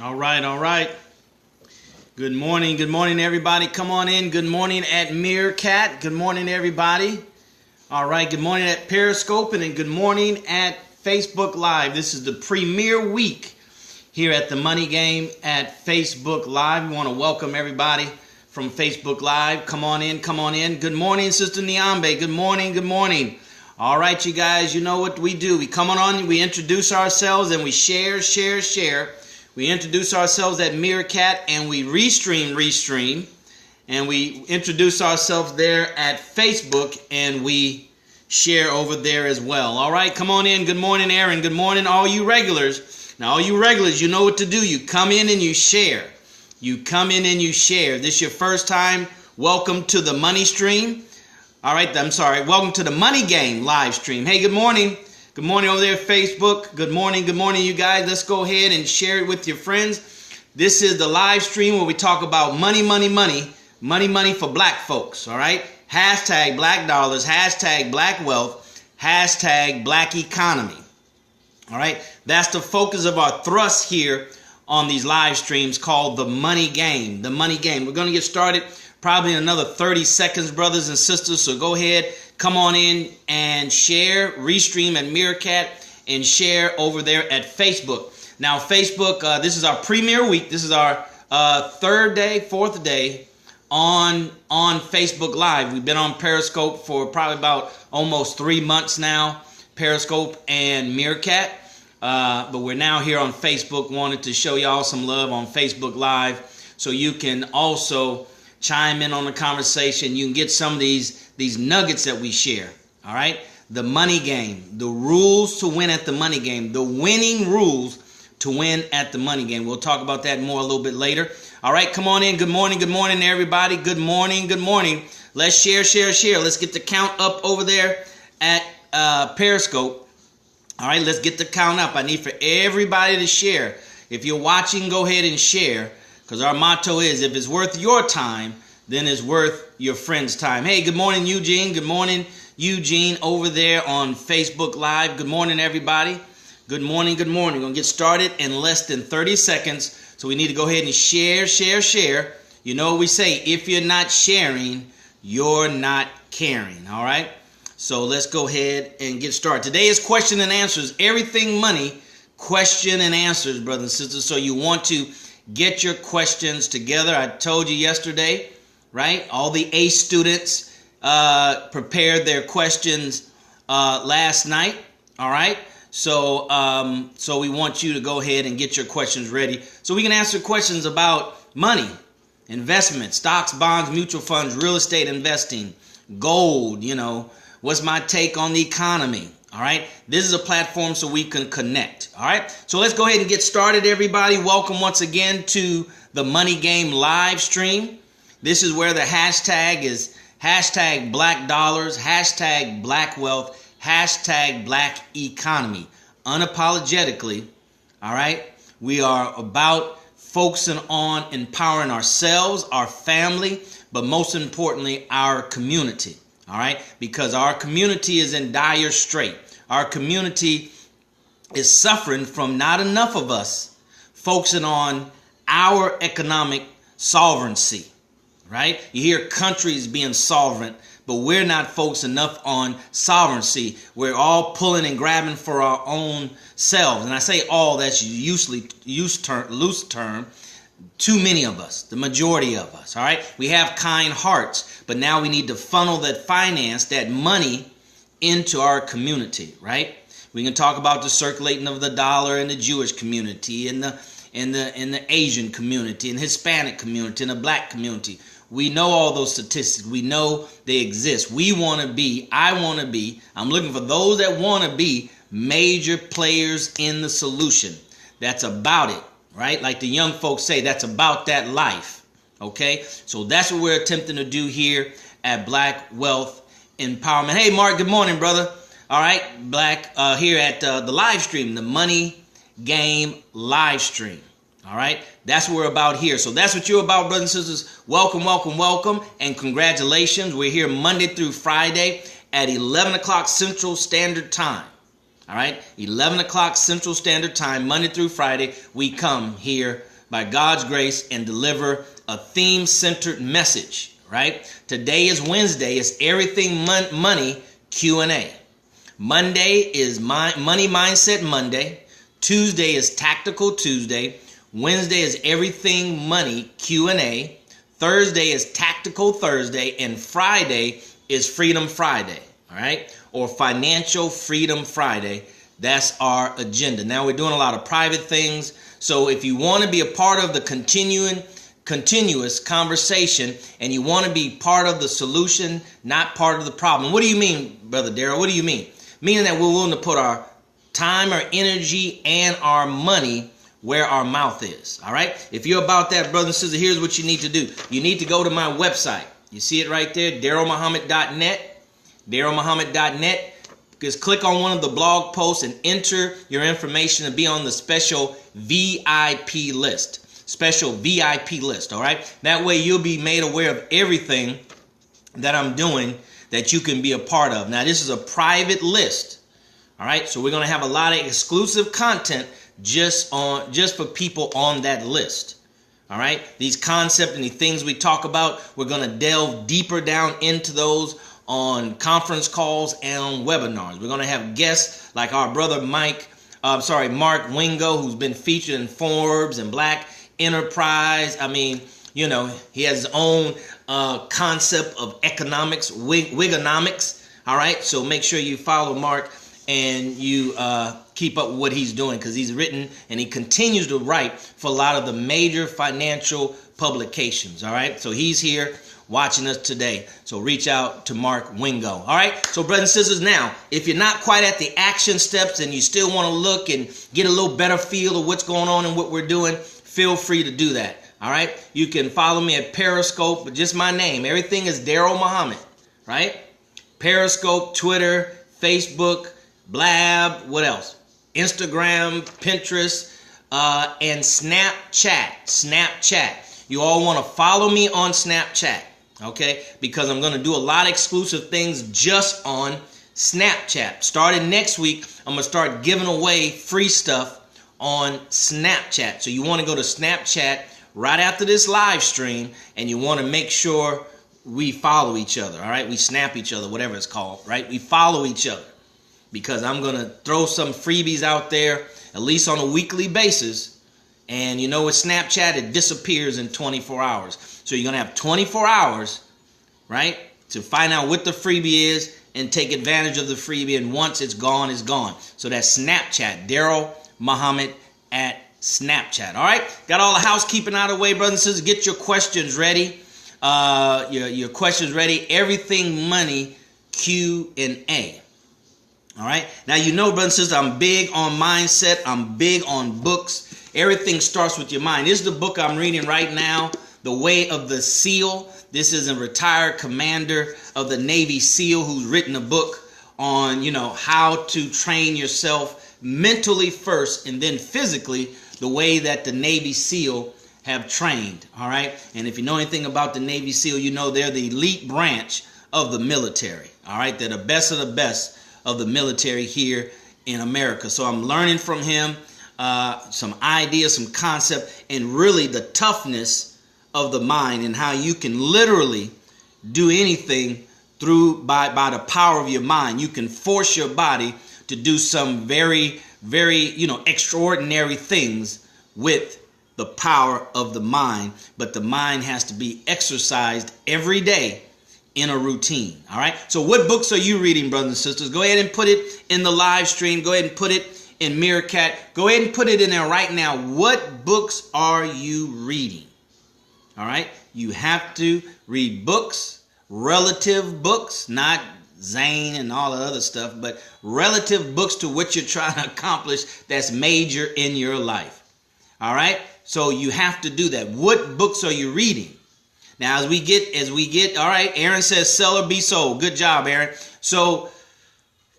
All right. Good morning, everybody. Come on in. Good morning at Meerkat. Good morning, everybody. All right, good morning at Periscope, and then good morning at Facebook Live. This is the premiere week here at the Money Game at Facebook Live. We want to welcome everybody from Facebook Live. Come on in. Good morning, Sister Nyambe. Good morning. All right, you guys, you know what we do. We come on, we introduce ourselves, and we share. We introduce ourselves at Meerkat, and we restream, and we introduce ourselves there at Facebook, and we share over there as well. All right, come on in. Good morning, Aaron. Good morning, all you regulars. Now, all you regulars, you know what to do. You come in and you share. If this is your first time, welcome to the Money Stream. All right, welcome to the Money Game live stream. Hey, good morning. Good morning over there, Facebook. Good morning, you guys. Let's go ahead and share it with your friends. This is the live stream where we talk about money for black folks, all right? Hashtag black dollars, hashtag black wealth, hashtag black economy, all right? That's the focus of our thrust here on these live streams called the Money Game. The Money Game. We're going to get started probably in another 30 seconds, brothers and sisters, so go ahead. Come on in and share, restream at Meerkat, and share over there at Facebook. Now, Facebook, this is our premiere week. This is our fourth day on Facebook Live. We've been on Periscope for probably about almost 3 months now, Periscope and Meerkat. But we're now here on Facebook. Wanted to show y'all some love on Facebook Live so you can also chime in on the conversation. You can get some of these nuggets that we share. All right, the Money Game, the rules to win at the Money Game, the winning rules to win at the Money Game. We'll talk about that more a little bit later. All right, come on in. Good morning, everybody. Good morning. Let's share. Let's get the count up over there at Periscope. All right, let's get the count up. I need for everybody to share. If you're watching, go ahead and share, because our motto is, if it's worth your time, then it's worth your friend's time. Hey, good morning, Eugene. Good morning, Eugene, over there on Facebook Live. Good morning, everybody. Good morning. We're going to get started in less than 30 seconds, so we need to go ahead and share. You know what we say, if you're not sharing, you're not caring, all right? So let's go ahead and get started. Today is question and answers. Everything money, question and answers, brothers and sisters. So you want to get your questions together. I told you yesterday, right? All the A students prepared their questions last night. All right. So we want you to go ahead and get your questions ready so we can answer questions about money, investment, stocks, bonds, mutual funds, real estate investing, gold. You know, what's my take on the economy? All right. This is a platform so we can connect. All right. So let's go ahead and get started, everybody. Welcome once again to the Money Game live stream. This is where the hashtag is hashtag black dollars, hashtag black wealth, hashtag black economy. Unapologetically. All right. We are about focusing on empowering ourselves, our family, but most importantly, our community. All right. Because our community is in dire strait. Our community is suffering from not enough of us focusing on our economic sovereignty, right? You hear countries being sovereign, but we're not focused enough on sovereignty. We're all pulling and grabbing for our own selves. And I say all, that's loose term. Too many of us, the majority of us, all right? We have kind hearts, but now we need to funnel that finance, that money, into our community, right? We can talk about the circulating of the dollar in the Jewish community, in the Asian community, in the Hispanic community, in the black community. We know all those statistics. We know they exist. I want to be, I'm looking for those that want to be major players in the solution. That's about it, right? Like the young folks say, that's about that life, okay? So that's what we're attempting to do here at Black Wealth Empowerment. Hey, Mark, good morning, brother. All right, here at the live stream, the Money Game live stream. All right, that's what we're about here. So that's what you're about, brothers and sisters. Welcome, and congratulations. We're here Monday through Friday at 11 o'clock Central Standard Time. All right, 11 o'clock Central Standard Time, Monday through Friday, we come here by God's grace and deliver a theme-centered message, right? Today is Wednesday. It's Everything Money Q&A. Monday is Money Mindset Monday. Tuesday is Tactical Tuesday. Wednesday is Everything Money Q&A. Thursday is Tactical Thursday. And Friday is Freedom Friday, all right? Or Financial Freedom Friday. That's our agenda. Now we're doing a lot of private things. So if you want to be a part of the continuous conversation and you want to be part of the solution, not part of the problem. What do you mean, Brother Darrell? What do you mean? Meaning that we're willing to put our time, our energy, and our money where our mouth is. All right? If you're about that, brother and sister, here's what you need to do. You need to go to my website. You see it right there, DarrellMuhammad.net. DarrellMuhammad.net. Just click on one of the blog posts and enter your information to be on the special VIP list. Special VIP list, all right? That way you'll be made aware of everything that I'm doing that you can be a part of. Now, this is a private list, all right? So we're going to have a lot of exclusive content just for people on that list, all right? These concepts and the things we talk about, we're going to delve deeper down into those on conference calls and on webinars. We're going to have guests like our brother Mark Wingo, who's been featured in Forbes and Black Enterprise. I mean, you know, he has his own concept of economics, Wigonomics. All right, so make sure you follow Mark and you keep up with what he's doing, because he's written and he continues to write for a lot of the major financial publications. All right, so he's here watching us today. So reach out to Mark Wingo. All right. So brothers and sisters, now, if you're not quite at the action steps and you still want to look and get a little better feel of what's going on and what we're doing, feel free to do that. All right. You can follow me at Periscope, but just my name. Everything is Darrell Muhammad, right? Periscope, Twitter, Facebook, Blab, what else? Instagram, Pinterest, and Snapchat. Snapchat. You all want to follow me on Snapchat. Okay, because I'm going to do a lot of exclusive things just on Snapchat. Starting next week, I'm going to start giving away free stuff on Snapchat. So you want to go to Snapchat right after this live stream, and you want to make sure we follow each other. All right, we snap each other, whatever it's called, right? We follow each other, because I'm going to throw some freebies out there, at least on a weekly basis. And you know, with Snapchat, it disappears in 24 hours. So you're going to have 24 hours, right, to find out what the freebie is and take advantage of the freebie. And once it's gone, it's gone. So that's Snapchat, Darrell Muhammad at Snapchat. All right, got all the housekeeping out of the way, brothers and sisters. Get your questions ready. Your questions ready. Everything Money Q&A. All right. Now, you know, brothers and sisters, I'm big on mindset. I'm big on books. Everything starts with your mind. This is the book I'm reading right now, The Way of the SEAL. This is a retired commander of the Navy SEAL who's written a book on, you know, how to train yourself mentally first and then physically, the way that the Navy SEAL have trained. All right. And if you know anything about the Navy SEAL, you know they're the elite branch of the military. All right. They're the best of the best of the military here in America. So I'm learning from him some ideas, some concept, and really the toughness of the mind, and how you can literally do anything by the power of your mind. You can force your body to do some very, very, you know, extraordinary things with the power of the mind. But the mind has to be exercised every day in a routine. All right. So what books are you reading, brothers and sisters? Go ahead and put it in the live stream. Go ahead and put it in Meerkat. Go ahead and put it in there right now. What books are you reading? All right. You have to read books, relative books, not Zane and all the other stuff, but relative books to what you're trying to accomplish that's major in your life. All right. So you have to do that. What books are you reading? Now, as we get, all right, Aaron says, sell or be sold. Good job, Aaron. So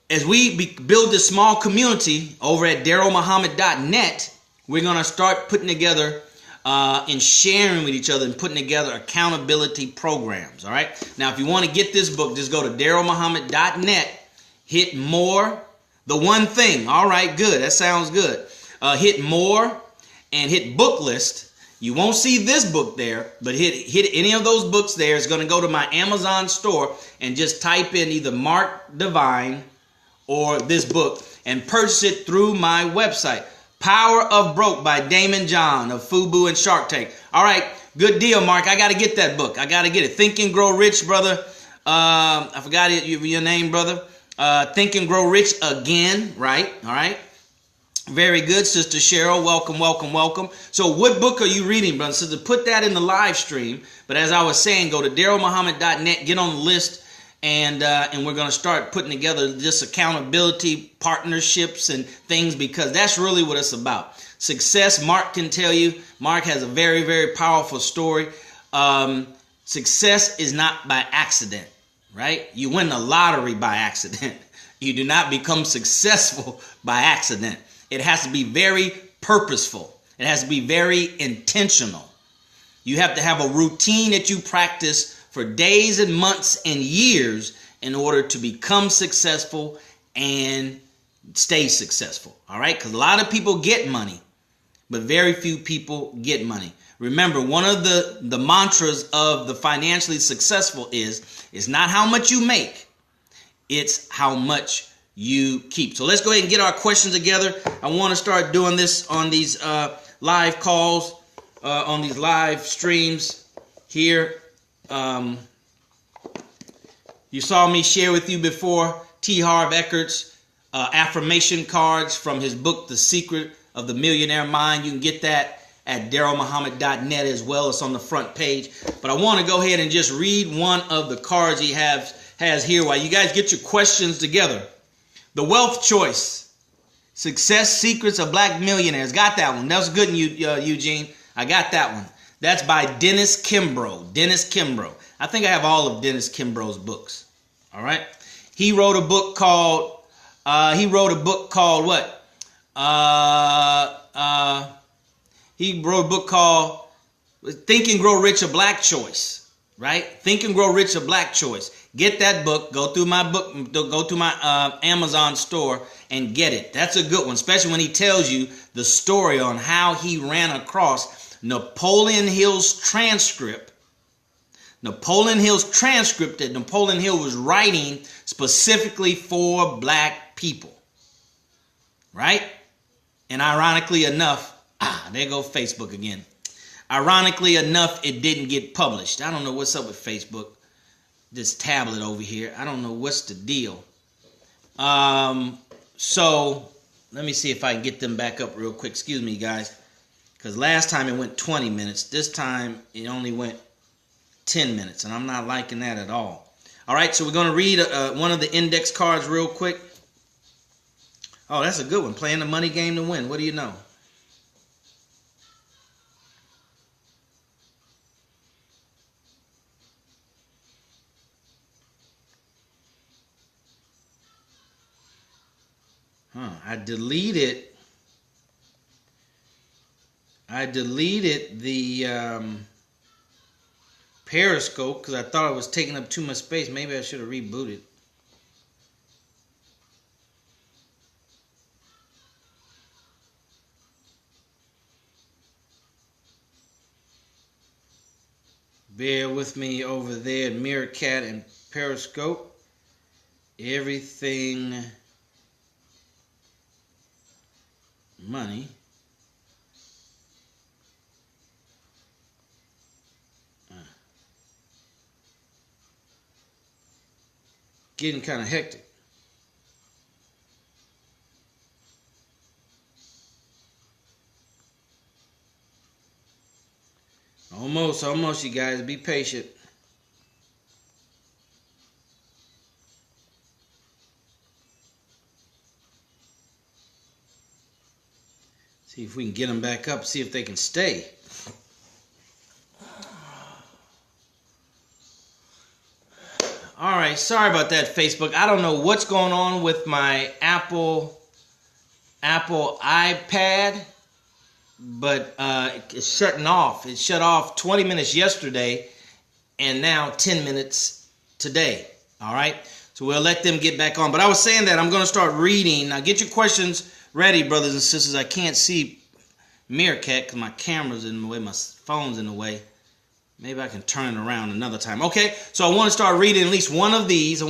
as we build this small community over at DarrellMuhammad.net, we're going to start putting together and sharing with each other and putting together accountability programs. All right. Now, if you want to get this book, just go to DarrellMuhammad.net, hit more, the one thing. All right, good. That sounds good. Hit more and hit book list. You won't see this book there, but hit any of those books there. It's going to go to my Amazon store and just type in either Mark Divine or this book and purchase it through my website. Power of Broke by Damon John of FUBU and Shark Tank. All right, good deal, Mark. I got to get that book. I got to get it. Think and Grow Rich, brother. I forgot your name, brother. Think and Grow Rich again, right? All right. Very good, Sister Cheryl. Welcome, welcome, welcome. So what book are you reading, brother? So to put that in the live stream, but as I was saying, go to DarrellMuhammad.net, get on the list, and we're going to start putting together this accountability, partnerships, and things, because that's really what it's about. Success, Mark can tell you. Mark has a very, very powerful story. Success is not by accident, right? You win the lottery by accident. You do not become successful by accident. It has to be very purposeful. It has to be very intentional. You have to have a routine that you practice for days and months and years in order to become successful and stay successful. All right? Because a lot of people get money, but very few people get money. Remember, one of the mantras of the financially successful is not how much you make, it's how much you keep. So let's go ahead and get our questions together. I want to start doing this on these live calls, on these live streams here. You saw me share with you before T. Harv Eckert's affirmation cards from his book, The Secret of the Millionaire Mind. You can get that at DarrellMuhammad.net as well. It's on the front page. But I want to go ahead and just read one of the cards he has here while you guys get your questions together. The Wealth Choice, Success Secrets of Black Millionaires. Got that one. That was good, Eugene. I got that one. That's by Dennis Kimbrough. Dennis Kimbrough. I think I have all of Dennis Kimbrough's books. All right. He wrote a book called what? He wrote a book called Think and Grow Rich, a Black Choice. Right? Think and Grow Rich, a Black Choice. Get that book. Go through my book. Go to my Amazon store and get it. That's a good one, especially when he tells you the story on how he ran across Napoleon Hill's transcript. Napoleon Hill's transcript that Napoleon Hill was writing specifically for black people. Right? And ironically enough, there goes Facebook again. Ironically enough, it didn't get published. I don't know what's up with Facebook. This tablet over here. I don't know what's the deal. So let me see if I can get them back up real quick. Excuse me, guys. Because last time it went 20 minutes. This time it only went 10 minutes. And I'm not liking that at all. All right, so we're going to read one of the index cards real quick. Oh, that's a good one. Playing the money game to win. What do you know? I deleted the Periscope because I thought it was taking up too much space. Maybe I should have rebooted. Bear with me over there at Meerkat and Periscope. Everything money. Getting kind of hectic. Almost, you guys. Be patient. See if we can get them back up, see if they can stay. All right, sorry about that, Facebook. I don't know what's going on with my Apple iPad, but it's shutting off. It shut off 20 minutes yesterday and now 10 minutes today. All right, so we'll let them get back on. But I was saying that I'm going to start reading. Now get your questions ready, brothers and sisters. I can't see Meerkat because my camera's in the way, my phone's in the way. Maybe I can turn it around another time. Okay, so I want to start reading at least one of these.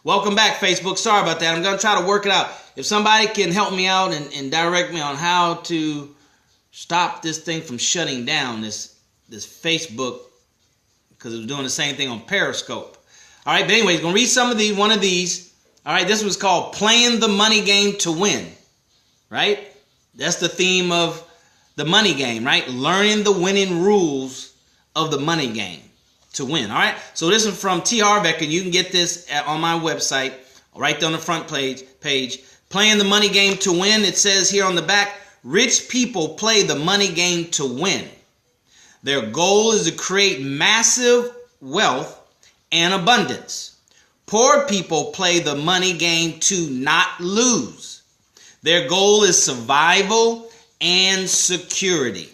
Welcome back, Facebook. Sorry about that. I'm going to try to work it out. If somebody can help me out and direct me on how to stop this thing from shutting down, this Facebook, because it was doing the same thing on Periscope. All right, but anyways, going to read one of these. All right, this was called Playing the Money Game to Win. Right? That's the theme of the money game, right? Learning the winning rules of the money game to win. All right. So this is from T. Harbeck, and you can get this on my website, right there on the front page. Playing the money game to win. It says here on the back, rich people play the money game to win. Their goal is to create massive wealth and abundance. Poor people play the money game to not lose. Their goal is survival and security.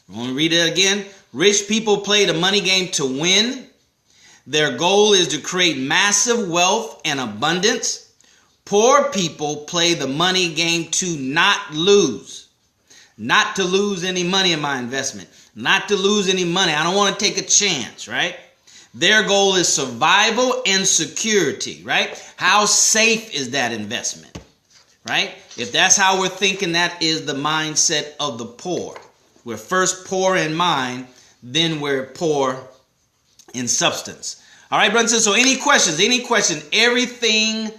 I want to read it again. Rich people play the money game to win. Their goal is to create massive wealth and abundance. Poor people play the money game to not lose. Not to lose any money in my investment. Not to lose any money. I don't want to take a chance, right? Their goal is survival and security, right? How safe is that investment? Right? If that's how we're thinking, that is the mindset of the poor. We're first poor in mind, then we're poor in substance. All right, brothers and sisters. So any questions, everything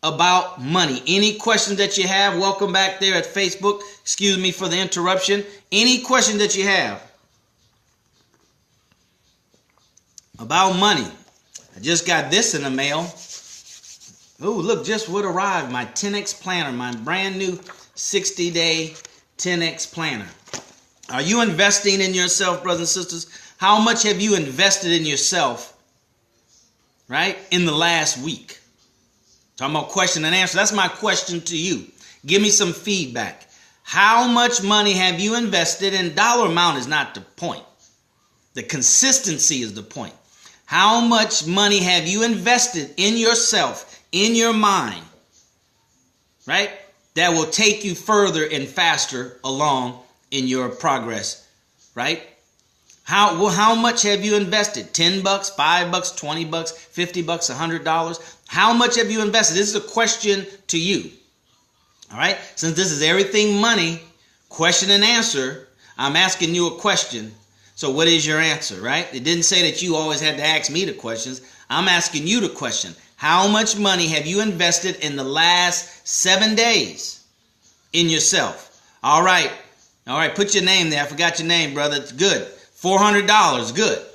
about money, any questions that you have, welcome back there at Facebook. Excuse me for the interruption. Any question that you have about money. I just got this in the mail. Oh, look, just what arrived, my 10X planner, my brand new 60-day 10X planner. Are you investing in yourself, brothers and sisters? How much have you invested in yourself, right, in the last week? Talking about question and answer. That's my question to you. Give me some feedback. How much money have you invested? And dollar amount is not the point. The consistency is the point. How much money have you invested in yourself, in your mind, right? That will take you further and faster along in your progress, right? How much have you invested? $10, $5, $20, $50, $100? How much have you invested? This is a question to you. All right? Since this is everything money, question and answer, I'm asking you a question. So what is your answer, right? It didn't say that you always had to ask me the questions. I'm asking you the question. How much money have you invested in the last 7 days in yourself? All right. Put your name there. I forgot your name, brother. It's good. $400. Good.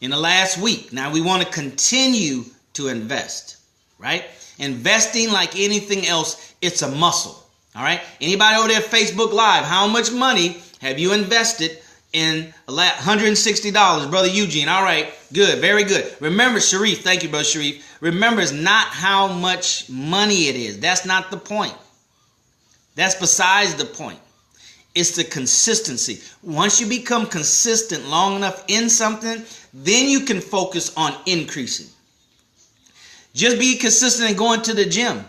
In the last week. Now we want to continue to invest, right? Investing, like anything else, it's a muscle. All right. Anybody over there Facebook Live, how much money have you invested in $160, Brother Eugene? All right, good, very good. Remember, Sharif, thank you, Brother Sharif. Remember, it's not how much money it is. That's not the point. That's besides the point. It's the consistency. Once you become consistent long enough in something, then you can focus on increasing. Just be consistent in going to the gym,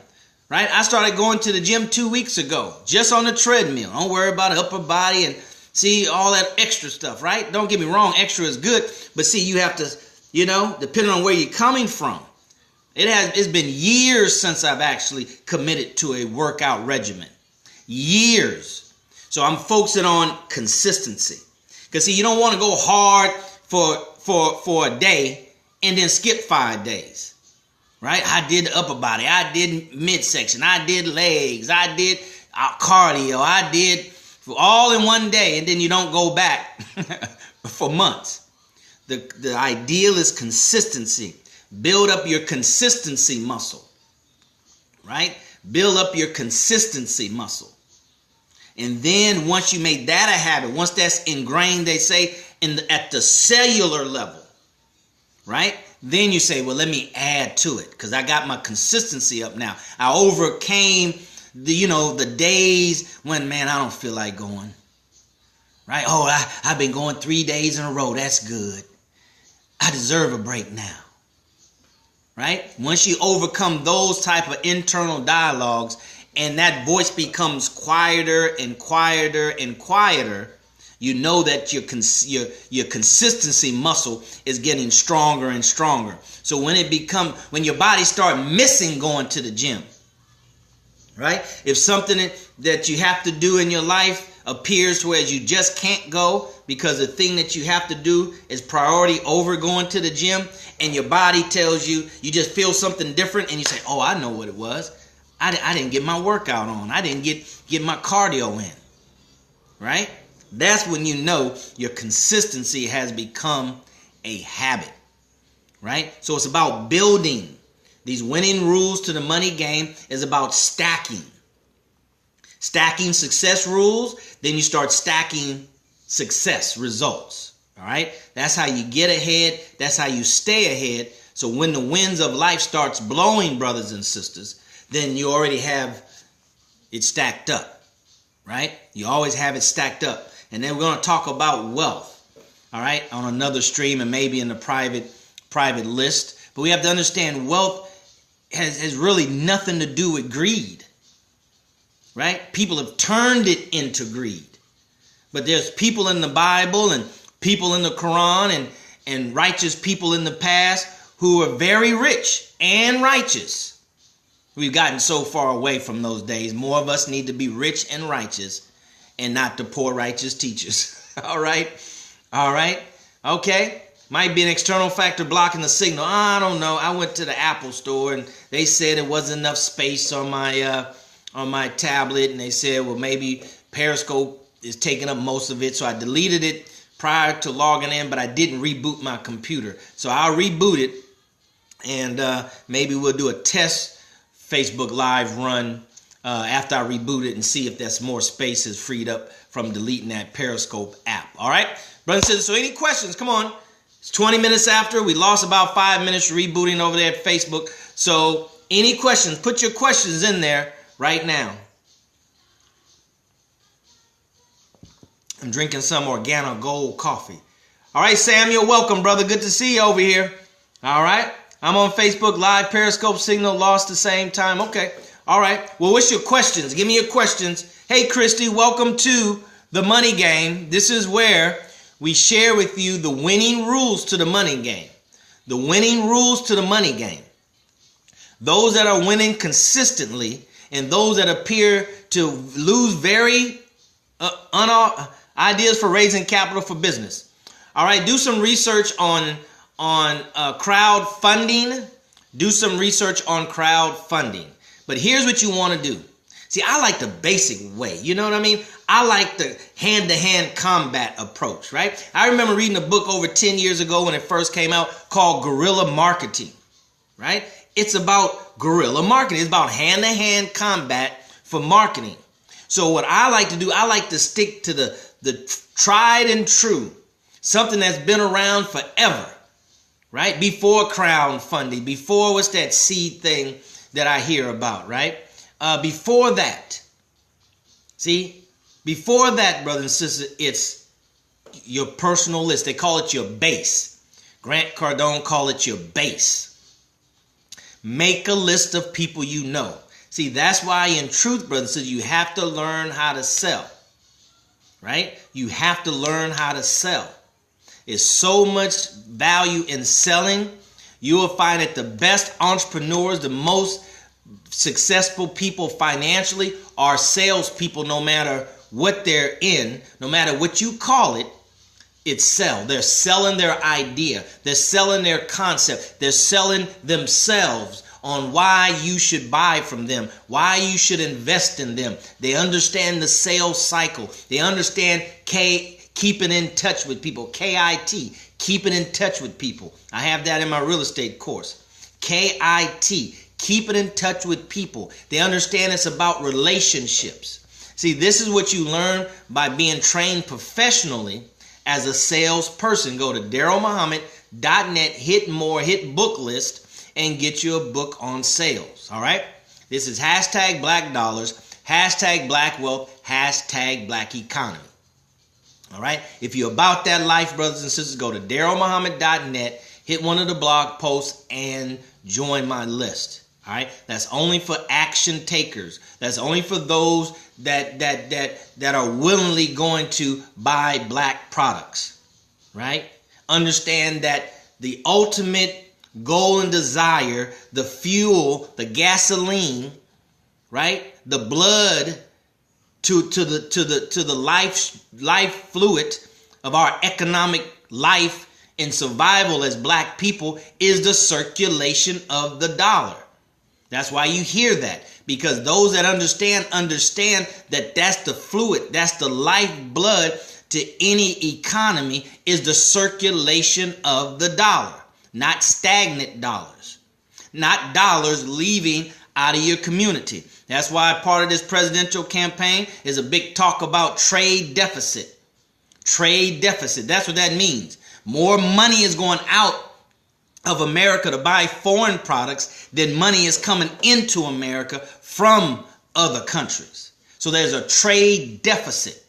right? I started going to the gym 2 weeks ago, just on the treadmill. Don't worry about upper body and see all that extra stuff, right? Don't get me wrong, extra is good, but see, you have to, depending on where you're coming from. It's been years since I've actually committed to a workout regimen. Years. So I'm focusing on consistency. Because see, you don't want to go hard for a day and then skip 5 days. Right? I did the upper body. I did midsection. I did legs. I did cardio. I did all in one day, and then you don't go back for months. The ideal is consistency. Build up your consistency muscle, right? Build up your consistency muscle. And then once you make that a habit, once that's ingrained, they say, at the cellular level, right? Then you say, well, let me add to it because I got my consistency up now. I overcame the days when, man, I don't feel like going, right? Oh, I've been going 3 days in a row. That's good. I deserve a break now, right? Once you overcome those type of internal dialogues and that voice becomes quieter and quieter and quieter, you know that your consistency muscle is getting stronger and stronger. So when your body start missing going to the gym, right? If something that you have to do in your life appears to where you just can't go because the thing that you have to do is priority over going to the gym, and your body tells you, you just feel something different, and you say, oh, I know what it was. I didn't get my workout on. I didn't get my cardio in, right? That's when you know your consistency has become a habit, right? So it's about building. These winning rules to the money game is about stacking. Stacking success rules, then you start stacking success results, all right? That's how you get ahead. That's how you stay ahead. So when the winds of life starts blowing, brothers and sisters, then you already have it stacked up, right? You always have it stacked up. And then we're going to talk about wealth, all right, on another stream and maybe in the private list. But we have to understand wealth has really nothing to do with greed, right? People have turned it into greed. But there's people in the Bible and people in the Quran and righteous people in the past who are very rich and righteous. We've gotten so far away from those days. More of us need to be rich and righteous and not the poor righteous teachers. All right? All right? Okay? Might be an external factor blocking the signal. I don't know. I went to the Apple store and they said it wasn't enough space on my tablet, and they said, well, maybe Periscope is taking up most of it. So I deleted it prior to logging in, but I didn't reboot my computer. So I'll reboot it, and maybe we'll do a test Facebook Live run after I reboot it and see if that's more space is freed up from deleting that Periscope app. All right, brothers and sisters, so any questions? Come on. It's 20 minutes after. We lost about 5 minutes rebooting over there at Facebook. So any questions? Put your questions in there right now. I'm drinking some Organo Gold coffee. All right, Samuel, welcome, brother. Good to see you over here. All right. I'm on Facebook Live, Periscope signal lost the same time. Okay. All right. Well, what's your questions? Give me your questions. Hey, Christy, welcome to the Money Game. This is where we share with you the winning rules to the money game. The winning rules to the money game. Those that are winning consistently and those that appear to lose very ideas for raising capital for business. All right, do some research on crowdfunding. Do some research on crowdfunding. But here's what you want to do. See, I like the basic way. You know what I mean? I like the hand-to-hand combat approach, right? I remember reading a book over 10 years ago when it first came out called Guerrilla Marketing, right? It's about guerrilla marketing. It's about hand-to-hand combat for marketing. So what I like to do, I like to stick to the tried and true, something that's been around forever, right? Before crowdfunding, before what's that seed thing that I hear about, right? Before that, see, before that, brothers and sisters, it's your personal list. They call it your base. Grant Cardone call it your base. Make a list of people you know. See, that's why in truth, brothers and sisters, you have to learn how to sell, right? You have to learn how to sell. There's so much value in selling. You will find that the best entrepreneurs, the most successful people financially are salespeople. No matter what they're in, no matter what you call it, it's sell. They're selling their idea. They're selling their concept. They're selling themselves on why you should buy from them, why you should invest in them. They understand the sales cycle. They understand keeping in touch with people, KIT, keeping in touch with people. I have that in my real estate course. KIT, keeping in touch with people. They understand it's about relationships. See, this is what you learn by being trained professionally as a salesperson. Go to DarrellMuhammad.net, hit more, hit book list, and get you a book on sales. All right? This is hashtag Black Dollars, hashtag Black Wealth, hashtag Black Economy. All right? If you're about that life, brothers and sisters, go to DarrellMuhammad.net, hit one of the blog posts, and join my list. All right, that's only for action takers. That's only for those that are willingly going to buy black products. Right? Understand that the ultimate goal and desire, the fuel, the gasoline, right? The blood to the life fluid of our economic life and survival as black people is the circulation of the dollar. That's why you hear that, because those that understand that that's the fluid, that's the lifeblood to any economy, is the circulation of the dollar, not stagnant dollars, not dollars leaving out of your community. That's why part of this presidential campaign is a big talk about trade deficit. Trade deficit, that's what that means. More money is going out of America to buy foreign products than money is coming into America from other countries. So there's a trade deficit.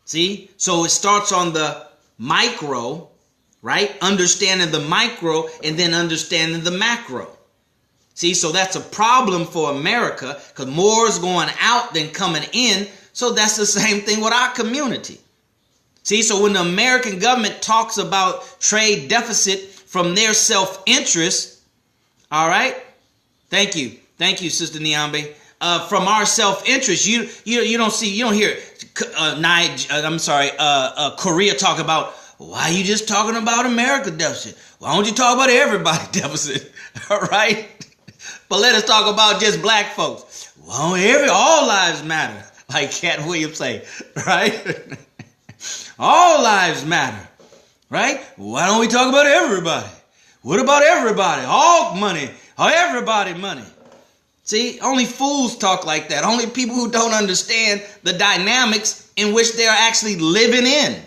See? So it starts on the micro, right? Understanding the micro and then understanding the macro. See? So that's a problem for America because more is going out than coming in. So that's the same thing with our community. See? So when the American government talks about trade deficit from their self-interest, all right? Thank you, Sister Niambe. From our self-interest, you don't hear Korea talk about, why are you just talking about America deficit? Why don't you talk about everybody deficit? All right? But let us talk about just black folks. Well, all lives matter, like Cat Williams say, right? All lives matter, right? Why don't we talk about everybody? What about everybody? All money, everybody money. See, only fools talk like that. Only people who don't understand the dynamics in which they're actually living in.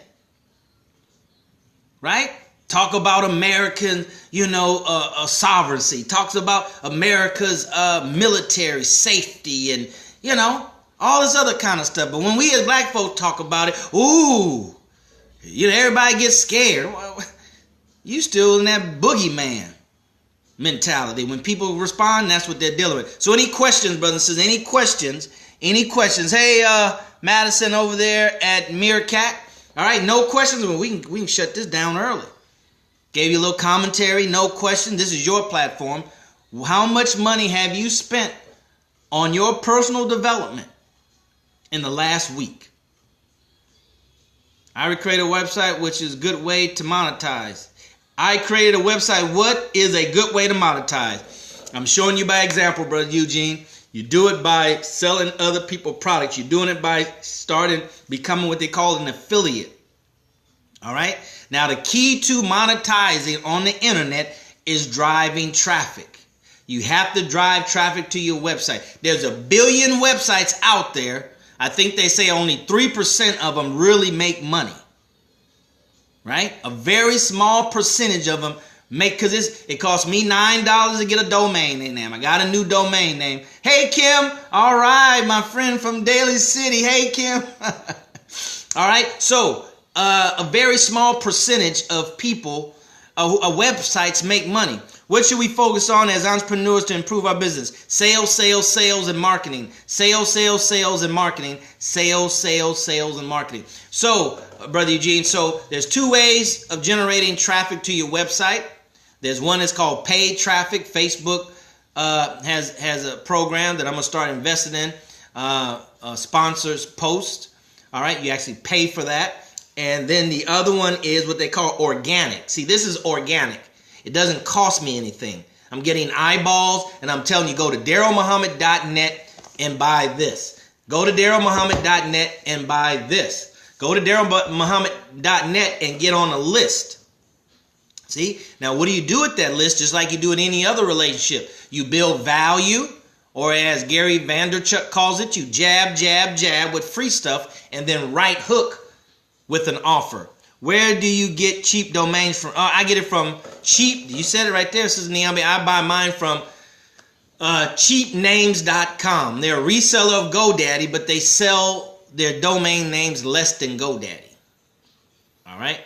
Right? Talk about American, sovereignty. Talks about America's military safety and, all this other kind of stuff. But when we as black folks talk about it, everybody gets scared. Well, you still in that boogeyman mentality. When people respond, that's what they're dealing with. So any questions, brothers and sisters? Any questions? Hey, Madison over there at Meerkat. All right, no questions. Well, we can shut this down early. Gave you a little commentary, no question. This is your platform. How much money have you spent on your personal development in the last week? I created a website, which is a good way to monetize. I created a website. What is a good way to monetize? I'm showing you by example, Brother Eugene. You do it by selling other people products. You're doing it by becoming what they call an affiliate. All right. Now, the key to monetizing on the internet is driving traffic. You have to drive traffic to your website. There's 1 billion websites out there. I think they say only 3% of them really make money. Right? A very small percentage of them make, because it cost me $9 to get a domain name. I got a new domain name. Hey, Kim. All right, my friend from Daly City. Hey, Kim. All right. So a very small percentage of people, websites make money. What should we focus on as entrepreneurs to improve our business? Sales, sales, sales, and marketing. Sales, sales, sales, and marketing. Sales, sales, sales, and marketing. So, Brother Eugene, so there's 2 ways of generating traffic to your website. There's one that's called paid traffic. Facebook has a program that I'm going to start investing in. Sponsors post. All right, you actually pay for that. And then the other one is what they call organic. See, this is organic. It doesn't cost me anything. I'm getting eyeballs, and I'm telling you, go to DarrellMuhammad.net and buy this. Go to DarrellMuhammad.net and buy this. Go to DarrellMuhammad.net and get on a list. See? Now, what do you do with that list? Just like you do in any other relationship. You build value, or as Gary Vaynerchuk calls it, you jab, jab, jab with free stuff, and then right hook with an offer. Where do you get cheap domains from? I get it from cheap. You said it right there, Sister Niambe. I buy mine from cheapnames.com. They're a reseller of GoDaddy, but they sell their domain names less than GoDaddy. All right.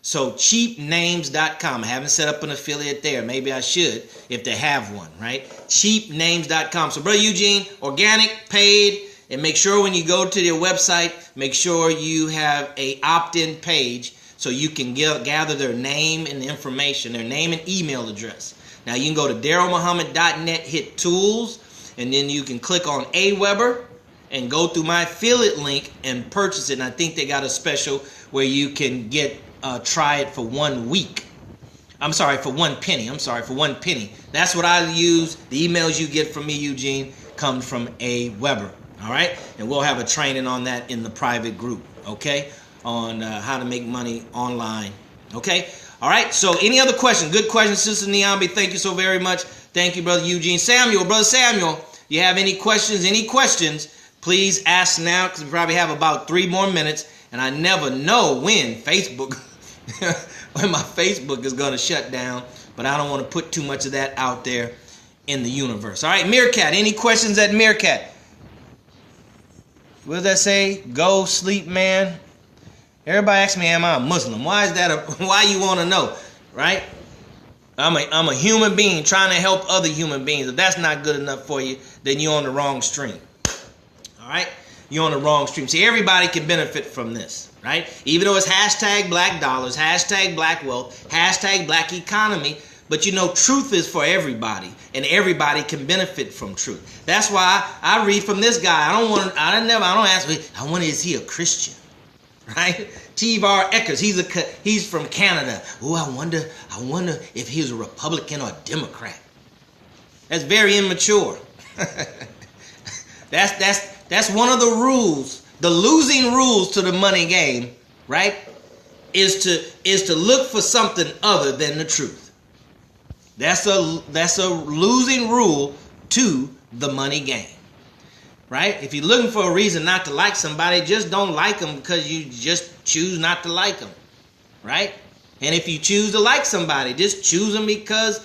So cheapnames.com. I haven't set up an affiliate there. Maybe I should if they have one, right? Cheapnames.com. So Brother Eugene, organic, paid, and make sure when you go to their website, make sure you have a opt-in page so you can gather their name and information, their name and email address. Now you can go to DarrellMuhammad.net, hit tools, and then you can click on AWeber and go through my affiliate link and purchase it. And I think they got a special where you can get try it for 1 week. For 1 penny. For 1 penny. That's what I use. The emails you get from me, Eugene, come from AWeber. All right? And we'll have a training on that in the private group, okay? On how to make money online, okay? All right, so any other questions? Good question, Sister Niambi. Thank you so very much. Thank you, Brother Eugene. Brother Samuel, you have any questions? Please ask now, because we probably have about 3 more minutes, and I never know when when my Facebook is going to shut down, but I don't want to put too much of that out there in the universe. All right, Meerkat, any questions at Meerkat? What does that say? Go sleep, man. Everybody asks me, am I a Muslim? Why is that? Why you want to know, right? I'm a human being trying to help other human beings. If that's not good enough for you, then you're on the wrong stream. All right? You're on the wrong stream. See, everybody can benefit from this, right? Even though it's hashtag black dollars, hashtag black wealth, hashtag black economy, but you know, truth is for everybody, and everybody can benefit from truth. That's why I read from this guy. I don't ask, is he a Christian? Right? T-Var Eckers, he's from Canada. Oh, I wonder if he's a Republican or a Democrat. That's very immature. That's one of the rules. The losing rules to the money game, right? Is to look for something other than the truth. That's a losing rule to the money game. Right? If you're looking for a reason not to like somebody, just don't like them because you just choose not to like them. Right? And if you choose to like somebody, just choose them because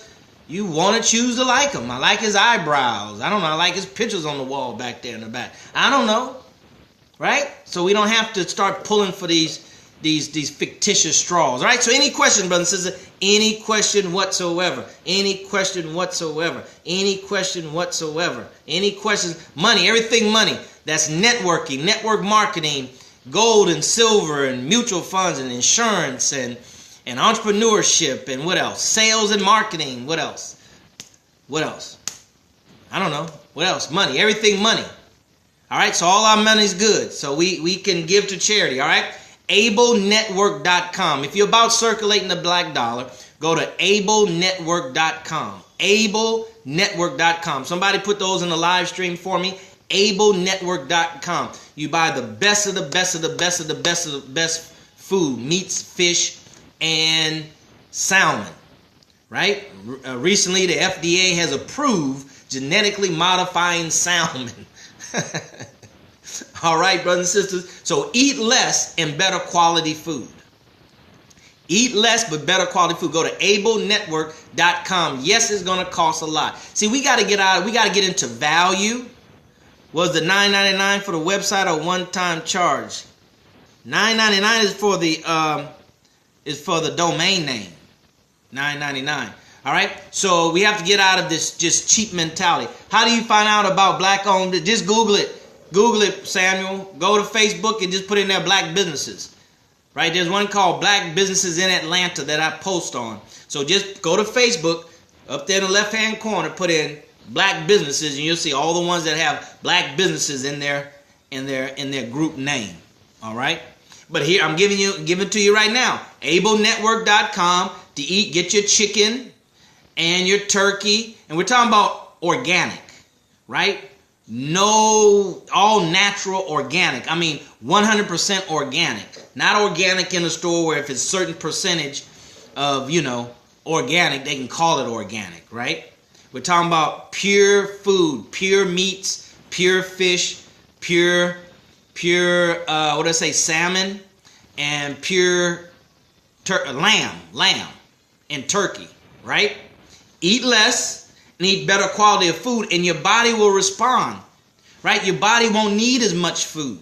you want to choose to like them. I like his eyebrows. I don't know. I like his pictures on the wall back there in the back. I don't know. Right? So we don't have to start pulling for these fictitious straws. All right? So any question, brothers and sisters? Any question whatsoever. Any question whatsoever. Any question whatsoever. Any questions? Money, everything money. That's networking, network marketing, gold and silver and mutual funds and insurance and entrepreneurship and what else? Sales and marketing. What else? What else? I don't know. What else? Money, everything money. All right, so all our money's good. So we can give to charity, all right? AbleNetwork.com. If you're about circulating the black dollar, go to AbleNetwork.com. AbleNetwork.com. Somebody put those in the live stream for me. AbleNetwork.com. You buy the best of the best of the best of the best of the best food, meats, fish, and salmon. Right? Recently, the FDA has approved genetically modifying salmon. All right, brothers and sisters. So eat less and better quality food. Eat less but better quality food. Go to AbleNetwork.com. Yes, it's going to cost a lot. See, we got to get into value. Was the $9.99 for the website or one-time charge? $9.99 is for the domain name. $9.99. All right. So we have to get out of this just cheap mentality. How do you find out about black-owned? Just Google it. Google it, Samuel. Go to Facebook and just put in there black businesses. Right? There's one called Black Businesses in Atlanta that I post on. So just go to Facebook, up there in the left-hand corner, put in black businesses, and you'll see all the ones that have black businesses in their group name. All right? But here I'm giving it to you right now. AbleNetwork.com to get your chicken and your turkey, and we're talking about organic, right? No, all natural organic. I mean, 100% organic. Not organic in the store where if it's a certain percentage of, organic, they can call it organic, right? We're talking about pure food, pure meats, pure fish, pure, salmon, and pure lamb, and turkey, right? Eat less. Need better quality of food, and your body will respond, right? Your body won't need as much food.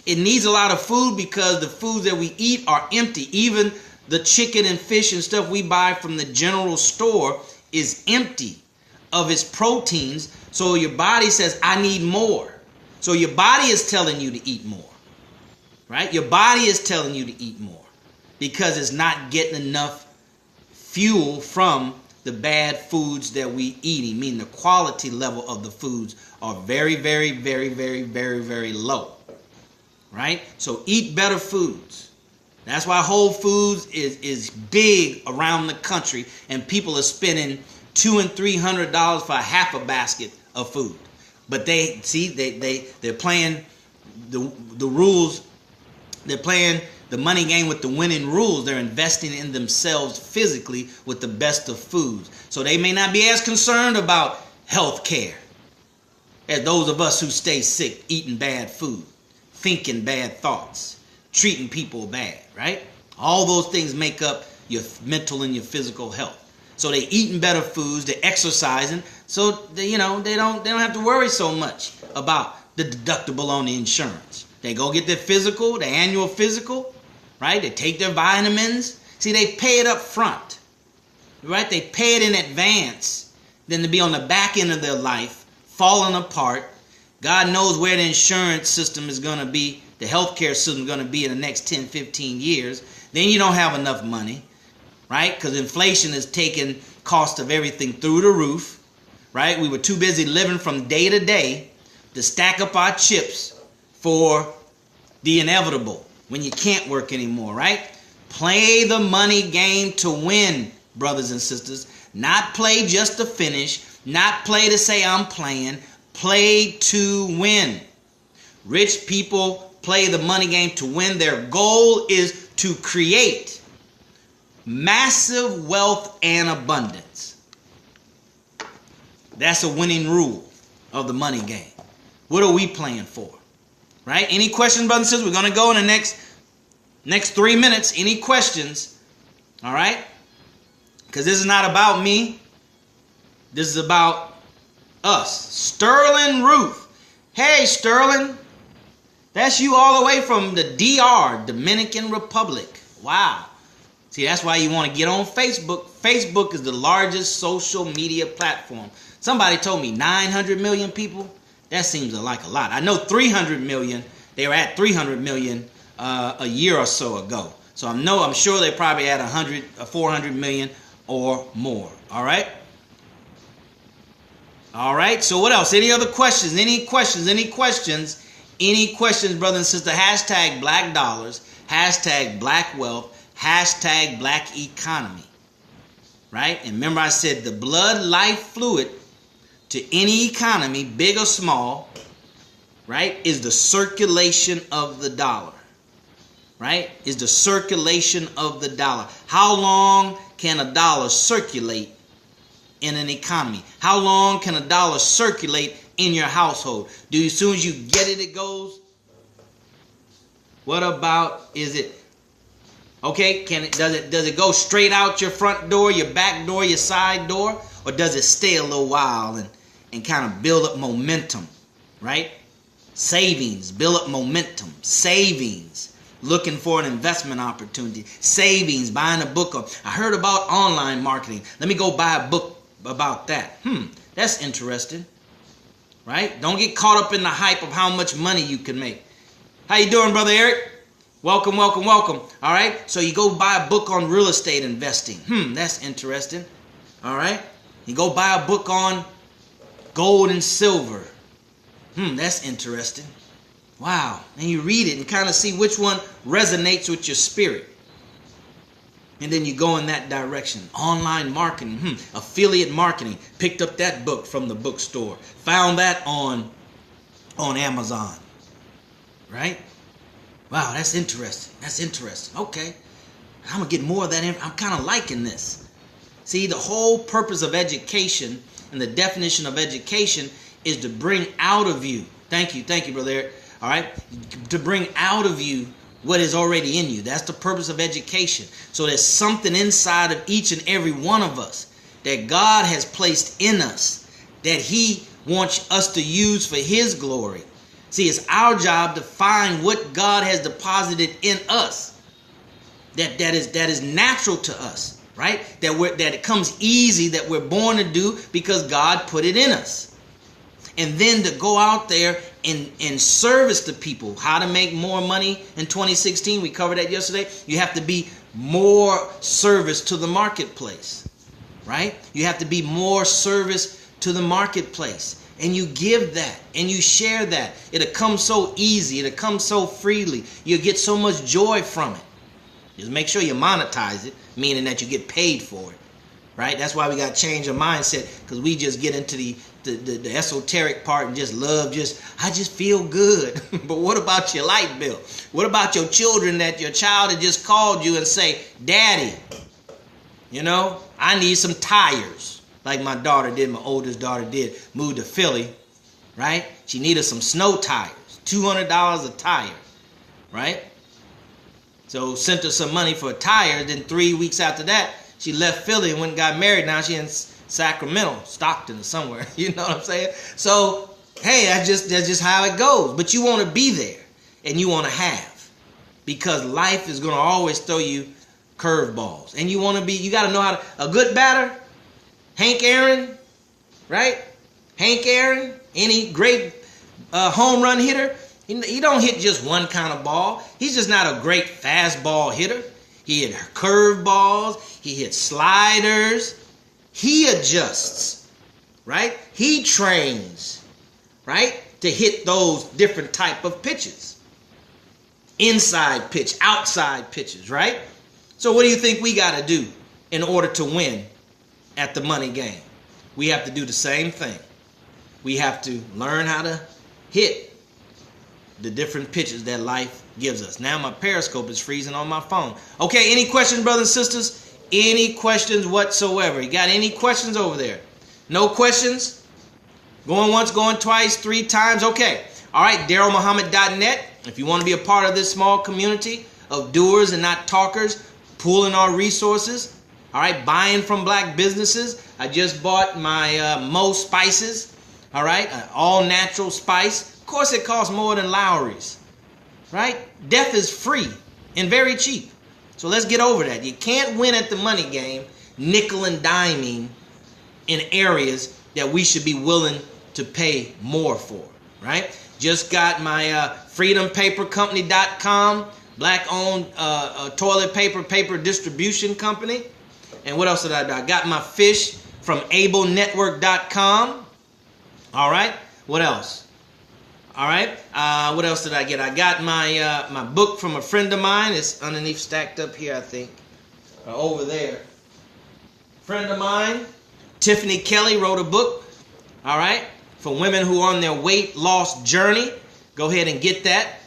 It needs a lot of food because the foods that we eat are empty. Even the chicken and fish and stuff we buy from the general store is empty of its proteins. So your body says, I need more. So your body is telling you to eat more, right? Your body is telling you to eat more because it's not getting enough fuel from the bad foods that we eating, meaning the quality level of the foods are very, very, very, very, very, very low, right? So eat better foods. That's why Whole Foods is big around the country, and people are spending $200 and $300 for a half a basket of food. But they're playing the rules. They're playing the money game with the winning rules. They're investing in themselves physically with the best of foods. So they may not be as concerned about health care as those of us who stay sick, eating bad food, thinking bad thoughts, treating people bad, right? All those things make up your mental and your physical health. So they eating better foods, they're exercising, so they don't have to worry so much about the deductible on the insurance. They go get their physical, their annual physical, right? They take their vitamins. See, they pay it up front, right? They pay it in advance than to be on the back end of their life, falling apart. God knows where the insurance system is going to be, the healthcare system is going to be in the next 10, 15 years. Then you don't have enough money, right? Because inflation is taking cost of everything through the roof, right? We were too busy living from day to day to stack up our chips for the inevitable when you can't work anymore, right? Play the money game to win, brothers and sisters. Not play just to finish, not play to say I'm playing, play to win. Rich people play the money game to win. Their goal is to create massive wealth and abundance. That's a winning rule of the money game. What are we playing for? Right? Any questions, brothers and sisters? We're going to go in the next 3 minutes. Any questions? All right? Because this is not about me. This is about us. Sterling Ruth. Hey, Sterling. That's you all the way from the DR, Dominican Republic. Wow. See, that's why you want to get on Facebook. Facebook is the largest social media platform. Somebody told me 900 million people. That seems like a lot. I know 300 million. They were at 300 million a year or so ago. So I'm sure they probably at 400 million or more. All right. All right. So what else? Any other questions? Any questions? Any questions? Any questions, brothers and sisters? Hashtag black dollars. Hashtag black wealth. Hashtag black economy. Right? And remember I said the blood life fluid to any economy, big or small, right, is the circulation of the dollar. Right? Is the circulation of the dollar. How long can a dollar circulate in an economy? How long can a dollar circulate in your household? As soon as you get it, it goes? What about, is it, okay, does it go straight out your front door, your back door, your side door? Or does it stay a little while and kind of build up momentum, right? Savings, build up momentum. Savings, looking for an investment opportunity. Savings, buying a book. I heard about online marketing. Let me go buy a book about that. That's interesting, right? Don't get caught up in the hype of how much money you can make. How you doing, Brother Eric? Welcome, welcome, welcome. All right, so you go buy a book on real estate investing. That's interesting. All right, you go buy a book on gold and silver. That's interesting. Wow. And you read it and kind of see which one resonates with your spirit. And then you go in that direction. Online marketing, affiliate marketing. Picked up that book from the bookstore. Found that on Amazon. Right? Wow, that's interesting. That's interesting. Okay. I'm going to get more of that. I'm kind of liking this. See, the whole purpose of education and the definition of education is to bring out of you. Thank you, Brother Eric. All right? To bring out of you what is already in you. That's the purpose of education. So there's something inside of each and every one of us that God has placed in us that He wants us to use for His glory. See, it's our job to find what God has deposited in us. that is natural to us, right? That it comes easy, that we're born to do because God put it in us. And then to go out there and service the people, how to make more money in 2016. We covered that yesterday. You have to be more service to the marketplace, right? You have to be more service to the marketplace. And you give that and you share that. It'll come so easy. It'll come so freely. You'll get so much joy from it. Just make sure you monetize it, meaning that you get paid for it, right? That's why we got to change our mindset, because we just get into the esoteric part and just love, I just feel good. But what about your light bill? What about your children, that your child had just called you and say, Daddy, I need some tires. Like my daughter did, my oldest daughter did, moved to Philly, right? She needed some snow tires, $200 a tire, right? So sent her some money for a tire. Then 3 weeks after that, she left Philly and went and got married. Now she's in Sacramento, Stockton or somewhere. You know what I'm saying? So, hey, that's just how it goes. But you want to be there and you want to have, because life is going to always throw you curveballs. And you got to know how to, a good batter, Hank Aaron, right? Hank Aaron, any great home run hitter, he don't hit just one kind of ball. He's just not a great fastball hitter. He hit curve balls. He hits sliders. He adjusts, right? He trains, right, to hit those different type of pitches. Inside pitch, outside pitches, right? So what do you think we got to do in order to win at the money game? We have to do the same thing. We have to learn how to hit the different pitches that life gives us. Now my Periscope is freezing on my phone. Okay, any questions, brothers and sisters? Any questions whatsoever? You got any questions over there? No questions? Going once, going twice, 3 times? Okay. All right, DarrellMuhammad.net. If you want to be a part of this small community of doers and not talkers, pooling our resources, all right, buying from black businesses. I just bought my Mo spices, all right, an all-natural spice. Of course, it costs more than Lowry's, right? Death is free and very cheap. So let's get over that. You can't win at the money game nickel and diming in areas that we should be willing to pay more for, right? Just got my freedompapercompany.com, black-owned toilet paper distribution company. And what else did I do? I got my fish from ablenetwork.com. All right. What else? All right. What else did I get? I got my my book from a friend of mine. It's underneath, stacked up here, I think. Over there. Friend of mine, Tiffany Kelly, wrote a book. All right. For women who are on their weight loss journey. Go ahead and get that.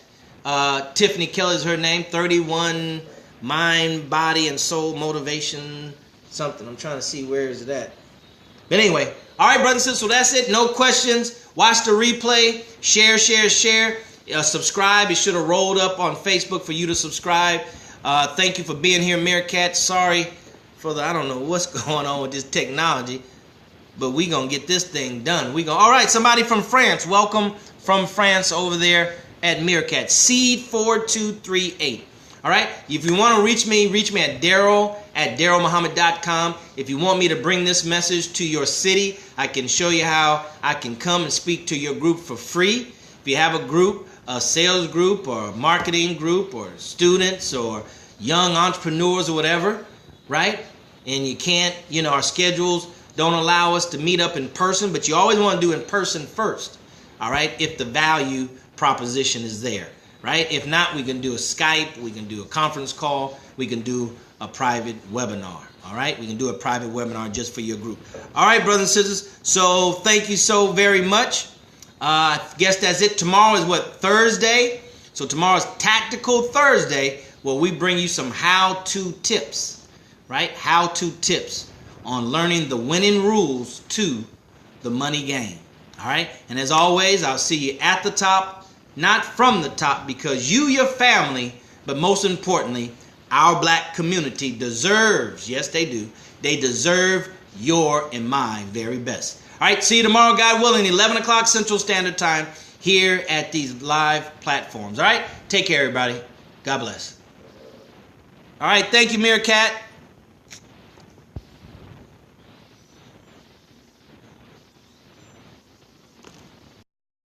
Tiffany Kelly is her name. 31 Mind, Body, and Soul Motivation something. I'm trying to see where is it at. But anyway. All right, brothers and sisters, so that's it. No questions. Watch the replay. Share. Subscribe. It should have rolled up on Facebook for you to subscribe. Thank you for being here, Meerkat. Sorry for I don't know what's going on with this technology, but we going to get this thing done. All right, somebody from France. Welcome from France over there at Meerkat. Seed4238. All right, if you want to reach me at DarrellMuhammad.com. If you want me to bring this message to your city, I can show you how I can come and speak to your group for free. If you have a group, a sales group or a marketing group or students or young entrepreneurs or whatever, right? And you can't, our schedules don't allow us to meet up in person, but you always want to do in person first, all right, if the value proposition is there. Right? If not, we can do a Skype, we can do a conference call, we can do a private webinar. All right? We can do a private webinar just for your group. All right, brothers and sisters. So thank you so very much. I guess that's it. Tomorrow is what? Thursday. So tomorrow's Tactical Thursday, where we bring you some how-to tips. Right? How-to tips on learning the winning rules to the money game. All right? And as always, I'll see you at the top. Not from the top, because you, your family, but most importantly, our black community deserves, yes they do, they deserve your and my very best. All right, see you tomorrow, God willing, 11 o'clock Central Standard Time here at these live platforms. All right, take care, everybody. God bless. All right, thank you, Meerkat.